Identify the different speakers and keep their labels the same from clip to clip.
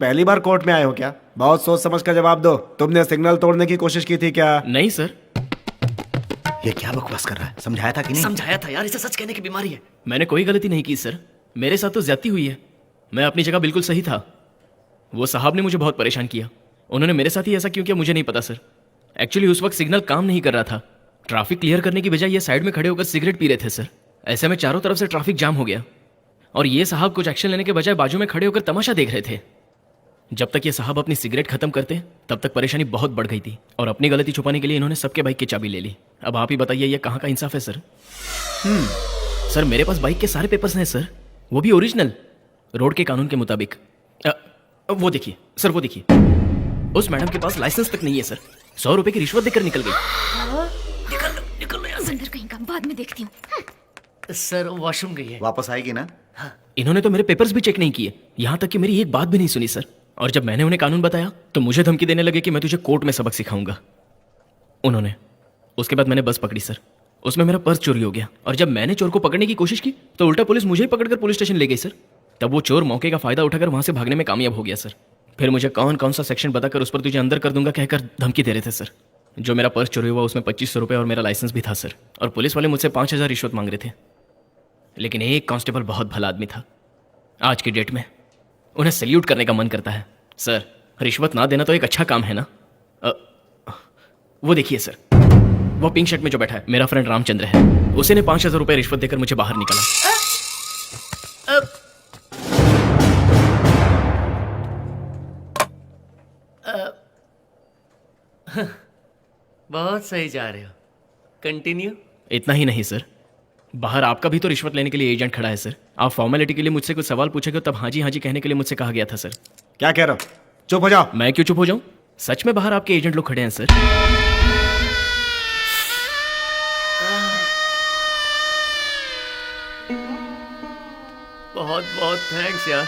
Speaker 1: पहली बार कोर्ट में आए हो क्या? बहुत सोच समझ कर जवाब दो। तुमने सिग्नल तोड़ने की कोशिश की थी क्या?
Speaker 2: नहीं सर।
Speaker 1: ये क्या बकवास कर रहा है? समझाया था कि नहीं?
Speaker 3: समझाया था यार, इसे सच कहने की बीमारी है।
Speaker 2: मैंने कोई गलती नहीं की सर, मेरे साथ तो ज्यादती हुई है। मैं अपनी जगह बिल्कुल सही था। वो साहब ने मुझे बहुत परेशान किया। उन्होंने मेरे साथ ही ऐसा क्यों किया मुझे नहीं पता सर। एक्चुअली उस वक्त सिग्नल काम नहीं कर रहा था। ट्रैफिक क्लियर करने की बजाय ये साइड में खड़े होकर सिगरेट पी रहे थे सर। ऐसे में चारों तरफ से ट्रैफिक जाम हो गया और ये साहब कुछ एक्शन लेने के बजाय बाजू में खड़े होकर तमाशा देख रहे थे। जब तक ये साहब अपनी सिगरेट खत्म करते तब तक परेशानी बहुत बढ़ गई थी और अपनी गलती छुपाने के लिए इन्होंने सबके बाइक की चाबी ले ली। अब आप ही बताइए ये कहाँ का इंसाफ है सर? सर मेरे पास बाइक के सारे पेपर्स हैं सर, वो भी ओरिजिनल, रोड के कानून के मुताबिक। वो देखिए सर, वो देखिए, उस मैडम के पास लाइसेंस तक नहीं है सर। 100 रुपए की रिश्वत देकर निकल गई।
Speaker 3: निकल यहाँ से।
Speaker 4: अंदर कहीं का, बाद में देखती हूँ।
Speaker 3: सर वॉशरूम गई है।
Speaker 1: वापस आएगी ना?
Speaker 2: इन्होंने तो मेरे पेपर्स भी चेक नहीं किए, यहाँ तक कि मेरी एक बात भी नहीं सुनी सर। और जब मैंने उन्हें कानून बताया तो मुझे धमकी देने लगे कि मैं तुझे कोर्ट में सबक सिखाऊंगा। उन्होंने उसके बाद मैंने बस पकड़ी सर, उसमें मेरा पर्स चोरी हो गया और जब मैंने चोर को पकड़ने की कोशिश की तो उल्टा पुलिस मुझे ही पकड़कर पुलिस स्टेशन ले गई सर। तब वो चोर मौके का फायदा उठाकर वहां से भागने में कामयाब हो गया सर। फिर मुझे कौन कौन सा सेक्शन बताकर उस पर तुझे अंदर कर दूंगा कहकर धमकी दे रहे थे सर। जो मेरा पर्स चोरी हुआ उसमें 2500 रुपये और मेरा लाइसेंस भी था सर। और पुलिस वाले मुझसे 5000 रिश्वत मांग रहे थे। लेकिन एक कांस्टेबल बहुत भला आदमी था। आज की डेट में उन्हें सैल्यूट करने का मन करता है सर। रिश्वत ना देना तो एक अच्छा काम है ना। वो देखिए सर, वो पिंक शर्ट में जो बैठा है मेरा फ्रेंड रामचंद्र है। उसी ने 5000 रुपये रिश्वत देकर मुझे बाहर निकाला।
Speaker 3: बहुत सही जा रहे हो, कंटिन्यू।
Speaker 2: इतना ही नहीं सर, बाहर आपका भी तो रिश्वत लेने के लिए एजेंट खड़ा है सर। आप फॉर्मेलिटी के लिए मुझसे कुछ सवाल पूछेगा तब हाँ जी कहने के लिए मुझसे कहा गया था सर।
Speaker 1: क्या कह रहे हो? चुप हो जाओ।
Speaker 2: मैं क्यों चुप हो जाऊं? सच में बाहर आपके एजेंट लोग खड़े हैं सर।
Speaker 3: बहुत बहुत थैंक्स यार,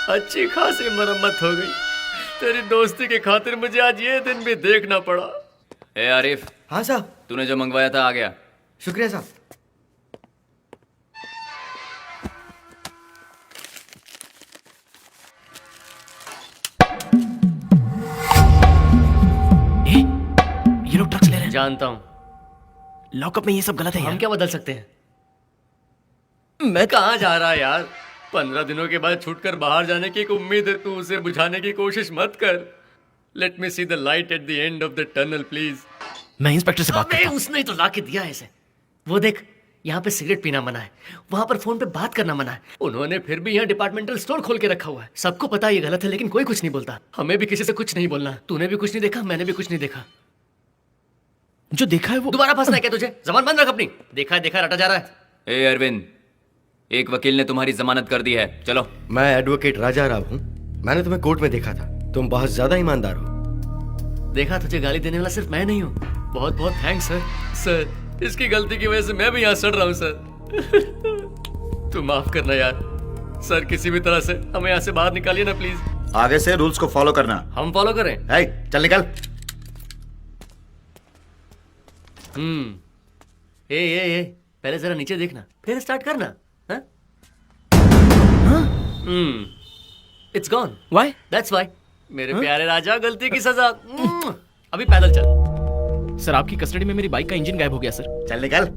Speaker 3: अच्छी खासी मरम्मत हो गई। तेरी दोस्ती के खातिर मुझे आज ये दिन भी देखना पड़ा।
Speaker 5: ए आरिफ,
Speaker 6: हाँ साहब।
Speaker 5: तूने जो मंगवाया था आ गया।
Speaker 6: शुक्रिया साहब।
Speaker 2: ये लोग ड्रग्स ले रहे हैं।
Speaker 3: जानता हूँ,
Speaker 2: लॉकअप में ये सब गलत है
Speaker 3: हम
Speaker 2: यार।
Speaker 3: क्या बदल सकते हैं? मैं कहाँ जा रहा है यार? 15 दिनों के बाद छूटकर बाहर जाने की एक उम्मीद है, तू उसे बुझाने की कोशिश मत कर। Let me see the light at the end of the tunnel please.
Speaker 2: मैं इंस्पेक्टर से बात
Speaker 3: अबे
Speaker 2: करता हूं।
Speaker 3: उसने ही तो ला के दिया है इसे। वो देख, यहाँ पे सिगरेट पीना मना है, वहां पर फोन पे बात करना मना है। उन्होंने फिर भी यहाँ डिपार्टमेंटल स्टोर खोल के रखा हुआ है। सबको पता है ये गलत है लेकिन कोई कुछ नहीं बोलता। हमें भी किसी से कुछ नहीं बोलना। तूने भी कुछ नहीं देखा, मैंने भी कुछ नहीं देखा।
Speaker 2: जो देखा है वो
Speaker 3: दोबारा फंसना है क्या तुझे? जबान बंद रख अपनी। देखा है देखा रटा जा रहा है।
Speaker 5: ए अरविंद, एक वकील ने तुम्हारी जमानत कर दी है, चलो।
Speaker 6: मैं एडवोकेट राजा राव हूँ। मैंने तुम्हें कोर्ट में देखा था, तुम बहुत ज्यादा ईमानदार हो।
Speaker 3: देखा, तुझे गाली देने वाला सिर्फ मैं नहीं हूँ। बहुत बहुत थैंक्स सर। सर, इसकी गलती की वजह से मैं भी यहाँ सड़ रहा हूँ सर। तू माफ करना यार। सर, किसी भी तरह से हमें यहाँ से बाहर निकालिए ना प्लीज।
Speaker 1: आगे से रूल्स को फॉलो करना।
Speaker 3: हम फॉलो करें?
Speaker 1: है, चल निकल।
Speaker 3: ए, पहले जरा नीचे देखना फिर स्टार्ट करना। It's gone.
Speaker 2: Why?
Speaker 3: That's why. मेरे प्यारे राजा, गलती की सजा। अभी पैदल चल।
Speaker 2: सर आपकी कस्टडी में मेरी बाइक का इंजन गायब हो गया सर।
Speaker 1: चल निकल।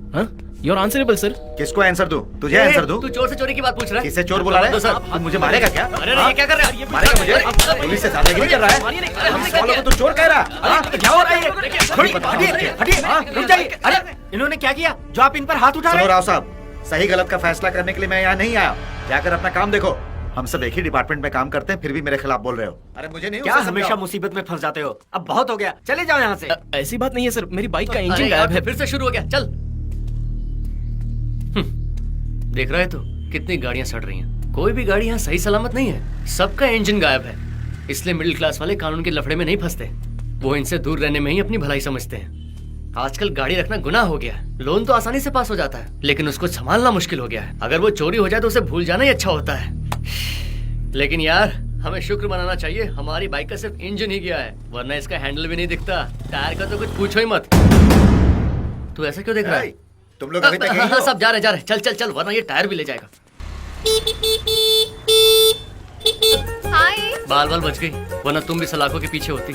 Speaker 2: You are answerable sir.
Speaker 1: किसको आंसर दूं? तुझे आंसर दूं?
Speaker 3: तू चोर से चोरी की बात पूछ रहा है?
Speaker 1: किससे चोर बुला रहा है?
Speaker 3: सर,
Speaker 1: तू मुझे मारेगा क्या?
Speaker 3: अरे ये क्या कर रहा है?
Speaker 1: मारेगा मुझे? पुलिस से दादागिरी कर रहा है? हम सवालों को तू चोर कह रहा है? क्या हो रहा है?
Speaker 6: हटिए, रुक जाइए। अरे इन्होंने क्या किया जो आप इन पर हाथ उठा रहे
Speaker 1: सुनो
Speaker 6: हैं?
Speaker 1: राव साहब, सही गलत का फैसला करने के लिए मैं यहाँ नहीं आया। जाकर अपना काम देखो। हम सब एक ही डिपार्टमेंट में काम करते हैं, फिर भी मेरे खिलाफ बोल रहे हो। अरे मुझे नहीं,
Speaker 6: क्या
Speaker 1: उसे
Speaker 6: हमेशा
Speaker 1: समझाओ।
Speaker 6: मुसीबत में फंस जाते हो? अब बहुत हो गया, चले जाओ यहाँ से।
Speaker 2: ऐसी बात नहीं है सर, मेरी बाइक का
Speaker 3: अरे
Speaker 2: इंजन
Speaker 3: यार,
Speaker 2: गायब है।
Speaker 3: फिर से शुरू हो गया। चल। देख रहा है तू कितनी गाड़ियां सड़ रही हैं। कोई भी गाड़ी यहाँ सही सलामत नहीं है, सबका इंजन गायब है। इसलिए मिडिल क्लास वाले कानून के लफड़े में नहीं फंसते, वो इनसे दूर रहने में ही अपनी भलाई समझते हैं। आजकल गाड़ी रखना गुनाह हो गया है। लोन तो आसानी से पास हो जाता है लेकिन उसको संभालना मुश्किल हो गया है। अगर वो चोरी हो जाए तो उसे भूल जाना ही अच्छा होता है। लेकिन यार, हमें शुक्र मनाना चाहिए हमारी बाइक का सिर्फ इंजन ही गया है, वरना इसका हैंडल भी नहीं दिखता। टायर का तो कुछ पूछो ही मत। तू ऐसा क्यों देख रहा है?
Speaker 1: तुम लोग अभी तक यहीं हो?
Speaker 3: सब जा रहे चल चल चल, वरना ये टायर भी ले जाएगा।
Speaker 4: हाय।
Speaker 3: बाल बाल बच गई, वरना तुम भी सलाखों के पीछे होती।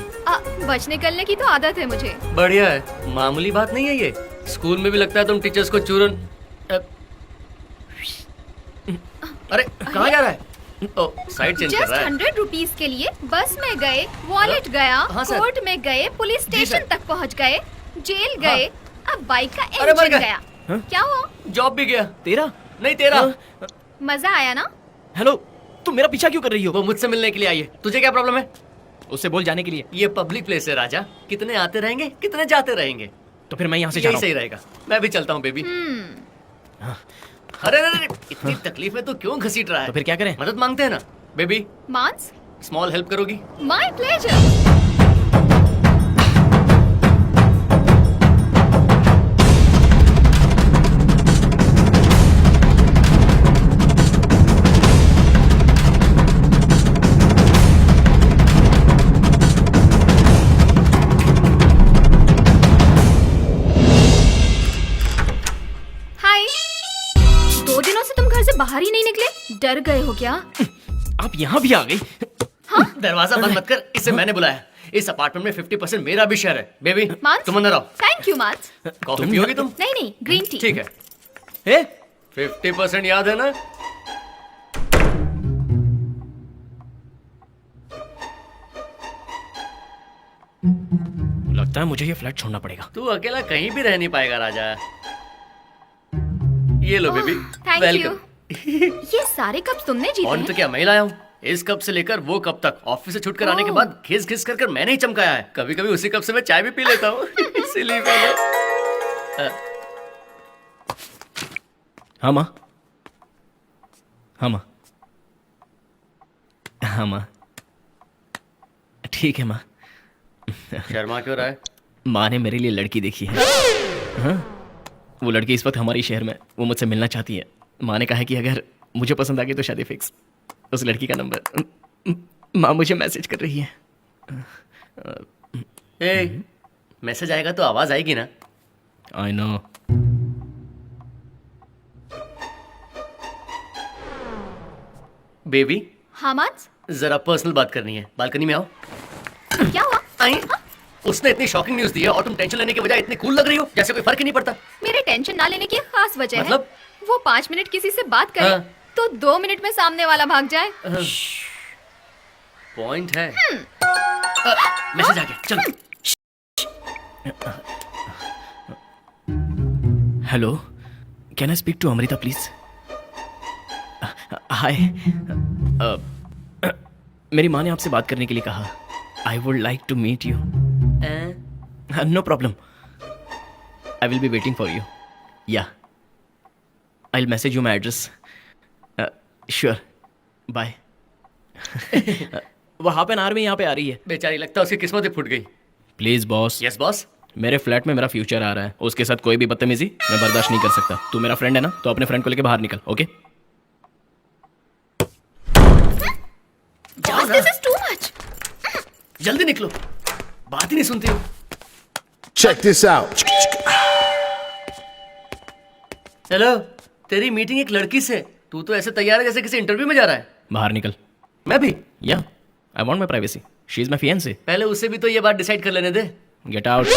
Speaker 4: बच निकलने की तो आदत है मुझे।
Speaker 3: बढ़िया है, मामूली बात नहीं है ये। स्कूल में भी लगता है तुम टीचर्स को चूरन। अरे कहाँ जा रहा है? ओ, साइड चेंज कर
Speaker 4: जस्ट
Speaker 3: रहा है।
Speaker 4: 100 रुपीज के लिए बस में गए, वॉलेट गया,
Speaker 3: हाँ, सर।
Speaker 4: कोर्ट में गए, पुलिस
Speaker 3: जी,
Speaker 4: स्टेशन
Speaker 3: सर।
Speaker 4: तक पहुंच गए, जेल गए, अब बाइक का
Speaker 3: अरे, मर
Speaker 4: इंजन
Speaker 3: गए।
Speaker 4: गया।
Speaker 2: हाँ?
Speaker 4: क्या हुआ?
Speaker 3: जॉब भी गया।
Speaker 2: तेरा?
Speaker 3: नहीं तेरा।
Speaker 4: मजा आया ना?
Speaker 2: हेलो, तुम मेरा पीछा क्यों कर रही हो?
Speaker 3: वो मुझसे मिलने के लिए आई है। तुझे क्या प्रॉब्लम है?
Speaker 2: उससे बोल जाने के लिए।
Speaker 3: ये पब्लिक प्लेस है राजा, कितने आते रहेंगे कितने जाते रहेंगे।
Speaker 2: तो फिर मैं यहाँ से जा
Speaker 3: यही
Speaker 2: रहा
Speaker 3: सही
Speaker 2: हूँ।
Speaker 3: रहेगा। मैं भी चलता हूँ बेबी। अरे अरे अरे, इतनी तकलीफ में तू क्यों घसीट रहा है?
Speaker 2: तो फिर क्या करें?
Speaker 3: मदद मांगते हैं ना बेबी।
Speaker 4: मांस?
Speaker 3: स्मॉल हेल्प करोगी?
Speaker 4: My pleasure. हाय। 2 दिनों से तुम घर से बाहर ही नहीं निकले, डर गए हो क्या?
Speaker 2: आप यहाँ भी आ गई?
Speaker 3: दरवाजा बंद मत कर, इसे मैंने बुलाया। इस अपार्टमेंट में 50% मेरा भी शेयर है। बेबी
Speaker 4: मांस?
Speaker 3: तुम अंदर आओ।
Speaker 4: थैंक यू मांस।
Speaker 3: कॉफी पियोगी तुम?
Speaker 4: नहीं नहीं, ग्रीन टी।
Speaker 3: ठीक है।
Speaker 2: ए?
Speaker 3: 50% याद है ना?
Speaker 2: लगता है मुझे ये फ्लैट छोड़ना पड़ेगा।
Speaker 3: तू अकेला कहीं भी रह नहीं पाएगा राजा। ये लो बेबी।
Speaker 4: Thank you. ये सारे कप तुमने जीते
Speaker 3: और
Speaker 4: हैं?
Speaker 3: तो क्या, मैं लाया हूँ। इस कप से लेकर वो कप तक ऑफिस से छुटकर आने के
Speaker 4: ओह।
Speaker 3: बाद घिस घिस कर मैंने ही चमकाया है। कभी कभी उसी कप से मैं चाय भी पी लेता हूँ। इसीलिए मैंने
Speaker 2: हाँ माँ। हाँ माँ। हाँ माँ। ठीक है माँ।
Speaker 3: शर्मा क्यों रहा है?
Speaker 2: माँ ने मेरे लिए लड़की देखी है। हाँ? वो लड़की इस वक्त हमारी शहर में, वो मुझसे मिलना चाहती है। माँ ने कहा है कि अगर मुझे पसंद आ गई तो शादी फिक्स। उस लड़की का नंबर माँ मुझे मैसेज कर रही है।
Speaker 3: ए, मैसेज आएगा तो आवाज आएगी ना?
Speaker 2: I know.
Speaker 3: बेबी
Speaker 4: हाँ मांस?
Speaker 3: जरा पर्सनल बात करनी है, बालकनी में आओ।
Speaker 4: क्या हुआ?
Speaker 3: आई। उसने इतनी शॉकिंग न्यूज दी है और तुम टेंशन लेने के बजाय इतनी कूल लग रही हो जैसे कोई फर्क ही नहीं पड़ता।
Speaker 4: मेरे टेंशन ना लेने की खास वजह
Speaker 3: मतलब?
Speaker 4: है वो 5 मिनट किसी से बात करे
Speaker 3: हाँ।
Speaker 4: तो 2 मिनट में सामने वाला भाग जाए।
Speaker 3: पॉइंट है। मैसेज आ गया, चलो।
Speaker 2: Hello, can I speak to Amrita please? Hi. मेरी माँ ने आपसे बात करने के लिए कहा। I would like to meet you. No problem, I will be waiting for you. या I will message you my address. Sure, bye. वो हाफ एन आवर में यहाँ पे आ रही है।
Speaker 3: बेचारी, लगता है उसकी किस्मत ही फूट गई।
Speaker 2: Please boss.
Speaker 3: Yes boss.
Speaker 2: मेरे फ्लैट में मेरा फ्यूचर आ रहा है, उसके साथ कोई भी बदतमीजी मैं बर्दाश्त नहीं कर सकता। तू मेरा फ्रेंड है ना, तो अपने फ्रेंड को लेके बाहर निकल, okay?
Speaker 4: Boss, this is too much.
Speaker 3: जल्दी निकलो, बात ही नहीं सुनती हो।
Speaker 7: Check this out.
Speaker 3: हेलो, तेरी मीटिंग एक लड़की से। तू तो ऐसे तैयार है जैसे किसी इंटरव्यू में जा रहा है।
Speaker 2: बाहर निकल।
Speaker 3: मैं भी।
Speaker 2: या I want my privacy. She is my fiancee.
Speaker 3: पहले उससे भी तो ये बात डिसाइड कर लेने दे।
Speaker 2: Get out.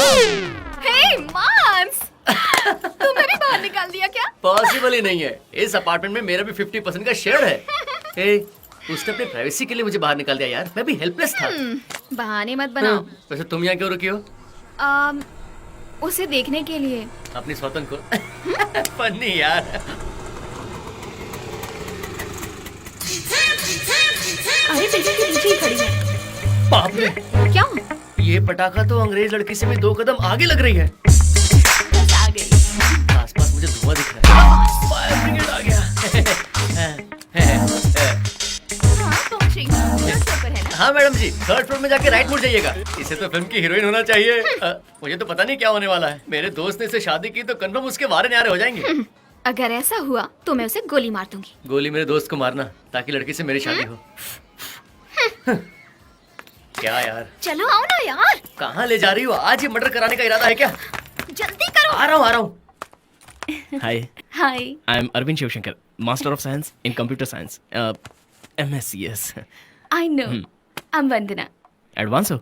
Speaker 4: Hey, मांस! तुम्हें भी बाहर निकाल दिया क्या?
Speaker 3: पॉसिबल ही नहीं है। इस अपार्टमेंट में मेरा भी 50% का शेयर है। ए, उसने अपनी प्राइवेसी के लिए मुझे बाहर निकाल दिया यार। मैं भी हेल्पलेस था।
Speaker 4: बहाने मत बनाओ।
Speaker 3: वैसे तुम यहाँ क्यों रुकी हो?
Speaker 4: उसे देखने के लिए।
Speaker 3: अपनी स्वतन को। फनी यार।
Speaker 4: अरे बिल्कुल के पीछे ही खड़ी है।
Speaker 3: बाप रे,
Speaker 4: क्या?
Speaker 3: ये पटाखा तो अंग्रेज लड़की से भी 2 कदम आगे लग रही है।
Speaker 4: आ गई।
Speaker 3: आसपास मुझे धुआं दिख रहा है। फायर ब्रिगेड आ गया।
Speaker 4: हाँ, तुम थर्ड फ्लोर पर है ना?
Speaker 3: हाँ मैडम जी, 3rd फ्लोर में जाके राइट मुड़ जाइएगा। इसे तो फिल्म की हीरोइन होना चाहिए। मुझे तो पता नहीं क्या होने वाला है। मेरे दोस्त ने इसे शादी की तो कंफर्म उसके वारे न्यारे हो जाएंगे।
Speaker 4: अगर ऐसा हुआ तो मैं उसे गोली मार दूंगी।
Speaker 3: गोली मेरे दोस्त को मारना ताकि लड़की से मेरी शादी हो। क्या यार,
Speaker 4: चलो आओ ना यार।
Speaker 3: कहाँ ले जा रही हो? आज ही मर्डर कराने का इरादा है क्या?
Speaker 4: जल्दी करो।
Speaker 3: आ रहा हूँ।
Speaker 2: Hi,
Speaker 4: hi.
Speaker 2: I am Arvind Shivshankar, master of science in computer science. MSCS.
Speaker 4: I know, I am Vandana.
Speaker 2: Advance हो?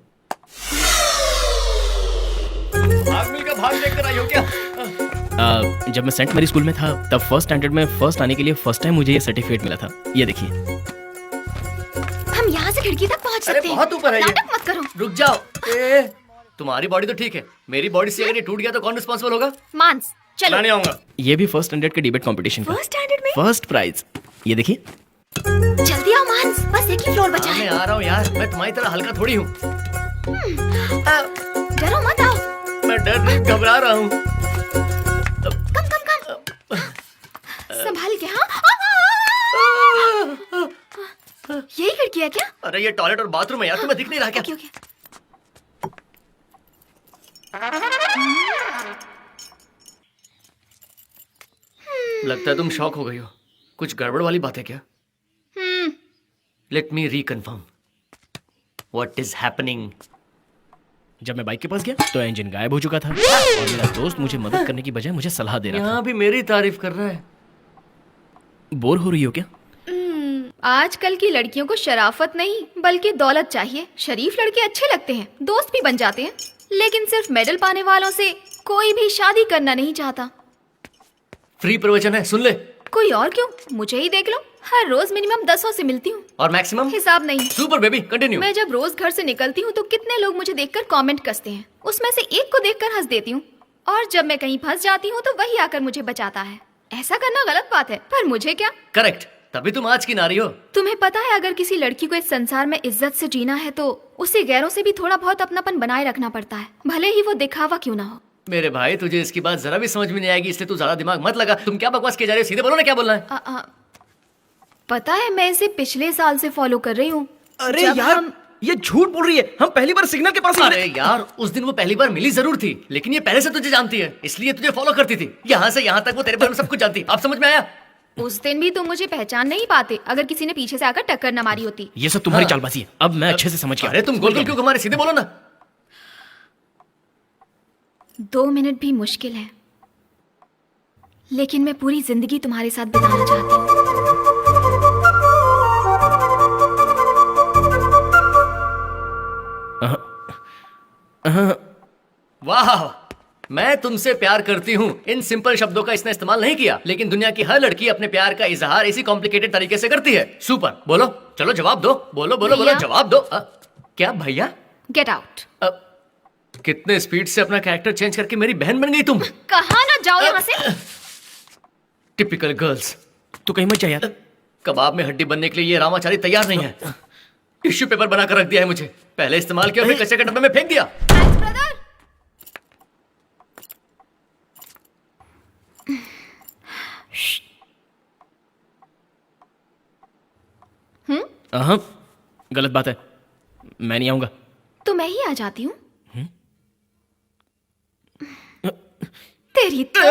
Speaker 3: भाग मिलकर भाग देखकर आई हो क्या?
Speaker 2: जब मैं सेंट मैरी स्कूल में था तब फर्स्ट स्टैंडर्ड में फर्स्ट आने के लिए फर्स्ट टाइम मुझे ये सर्टिफिकेट मिला था। ये देखिए।
Speaker 4: हम यहाँ से खिड़की तक पहुँच
Speaker 3: अरे
Speaker 4: सकते हैं।
Speaker 3: बहुत ऊपर है ये।
Speaker 4: नाटक मत करो।
Speaker 3: रुक जाओ। तुम्हारी बॉडी तो ठीक है, मेरी बॉडी से अगर ये टूट गया तो कौन रिस्पॉन्सिबल होगा?
Speaker 4: मांस, चलो।
Speaker 3: मैं नहीं आऊंगा।
Speaker 2: ये भी फर्स्ट स्टैंडर्ड के डिबेट कंपटीशन का
Speaker 4: फर्स्ट स्टैंडर्ड में?
Speaker 2: First prize. ये देखिए।
Speaker 4: जल्दी आओ मांस, बस एक ही फ्लोर बचा
Speaker 3: हाँ,
Speaker 4: है।
Speaker 3: मैं आ रहा हूँ यार, मैं तुम्हारी तरह हल्का थोड़ी हूँ।
Speaker 4: डरो मत, आओ।
Speaker 3: मैं डर नहीं, घबरा रहा हूँ।
Speaker 4: कम। संभाल के। हाँ, यही खिड़की है क्या?
Speaker 3: अरे ये टॉयलेट और बाथरूम है यार, तुम्हें दिख नहीं रहा क्या?
Speaker 4: ओके।
Speaker 3: लगता है तुम शॉक हो गई हो। कुछ गड़बड़ वाली बात है क्या? Let me reconfirm. What is happening?
Speaker 2: जब मैं बाइक के पास गया तो इंजन गायब हो चुका था और मेरा दोस्त मुझे मदद करने की बजाय मुझे सलाह दे रहा
Speaker 3: यहाँ भी मेरी तारीफ कर रहा है।
Speaker 2: था। बोर हो रही हो क्या?
Speaker 4: आजकल की लड़कियों को शराफत नहीं बल्कि दौलत चाहिए। शरीफ लड़के अच्छे लगते हैं, दोस्त भी बन जाते हैं, लेकिन सिर्फ मेडल पाने वालों से कोई भी शादी करना नहीं चाहता।
Speaker 3: फ्री प्रवचन है, सुन ले।
Speaker 4: कोई और क्यों, मुझे ही देख लो। हर रोज मिनिमम 10 से मिलती हूँ।
Speaker 3: और मैक्सिमम?
Speaker 4: हिसाब नहीं।
Speaker 3: Super baby, continue.
Speaker 4: मैं जब रोज घर से निकलती हूँ तो कितने लोग मुझे देखकर कमेंट कसते हैं। उसमें से एक को देखकर हंस देती हूँ, और जब मैं कहीं फंस जाती हूँ तो वही आकर मुझे बचाता है। ऐसा करना गलत बात है, पर मुझे क्या।
Speaker 3: करेक्ट, तभी तुम आज की नारी हो।
Speaker 4: तुम्हें पता है, अगर किसी लड़की को इस संसार में इज्जत से जीना है तो उसे गैरों से भी थोड़ा बहुत अपनापन बनाए रखना पड़ता है, भले ही वो दिखावा क्यों ना हो।
Speaker 3: मेरे भाई, तुझे इसकी बात जरा भी समझ में नहीं आएगी, इसलिए तू ज्यादा दिमाग मत लगा। तुम क्या बकवास किए जा रहे हो? सीधे बोलो ना, क्या बोलना है?
Speaker 4: पता है, मैं इसे पिछले साल से फॉलो कर रही हूँ।
Speaker 2: अरे
Speaker 4: जब
Speaker 2: यार,
Speaker 4: हम-
Speaker 2: ये झूठ बोल रही है। हम पहली बार सिग्नल के पास ही
Speaker 3: अरे यार, उस दिन वो पहली बार मिली जरूर थी, लेकिन ये पहले से तुझे जानती है, इसलिए तुझे फॉलो करती थी। यहाँ से यहाँ तक वो तेरे बारे में सब कुछ जानती। अब समझ में आया?
Speaker 4: उस दिन भी तुम मुझे पहचान नहीं पाते अगर किसी ने पीछे से आकर टक्कर न मारी होती।
Speaker 2: ये सब तुम्हारी
Speaker 3: हाँ।
Speaker 2: चालबाजी है। अब मैं अच्छे से समझ गया।
Speaker 3: अरे तुम गोल गोल क्यों घुमा रहे? सीधे बोलो ना।
Speaker 4: 2 मिनट भी मुश्किल है, लेकिन मैं पूरी जिंदगी तुम्हारे साथ बिताना चाहती हूँ।
Speaker 3: वाह, मैं तुमसे प्यार करती हूँ, इन सिंपल शब्दों का इसने इस्तेमाल नहीं किया, लेकिन दुनिया की हर लड़की अपने प्यार का इजहार इसी कॉम्प्लिकेटेड तरीके से करती है। सुपर, बोलो, चलो जवाब दो। बोलो बोलो बोलो,
Speaker 4: भैया।
Speaker 3: जवाब दो। क्या भैया?
Speaker 4: Get out.
Speaker 3: कितने स्पीड से अपना कैरेक्टर चेंज करके मेरी बहन बन गई तुम।
Speaker 4: कहाँ ना जाओ यहाँ से।
Speaker 3: Typical girls.
Speaker 2: तू कहीं मत जा यार।
Speaker 3: कबाब में हड्डी बनने के लिए ये रामाचारी तैयार नहीं है। टिश्यू पेपर बनाकर रख दिया है मुझे। पहले इस्तेमाल किया, फिर कचरे के डब्बे में फेंक दिया।
Speaker 4: Thanks brother.
Speaker 2: हाँ, गलत बात है। मैं नहीं आऊंगा।
Speaker 4: तो मैं ही आ जाती हूँ। तेरी तो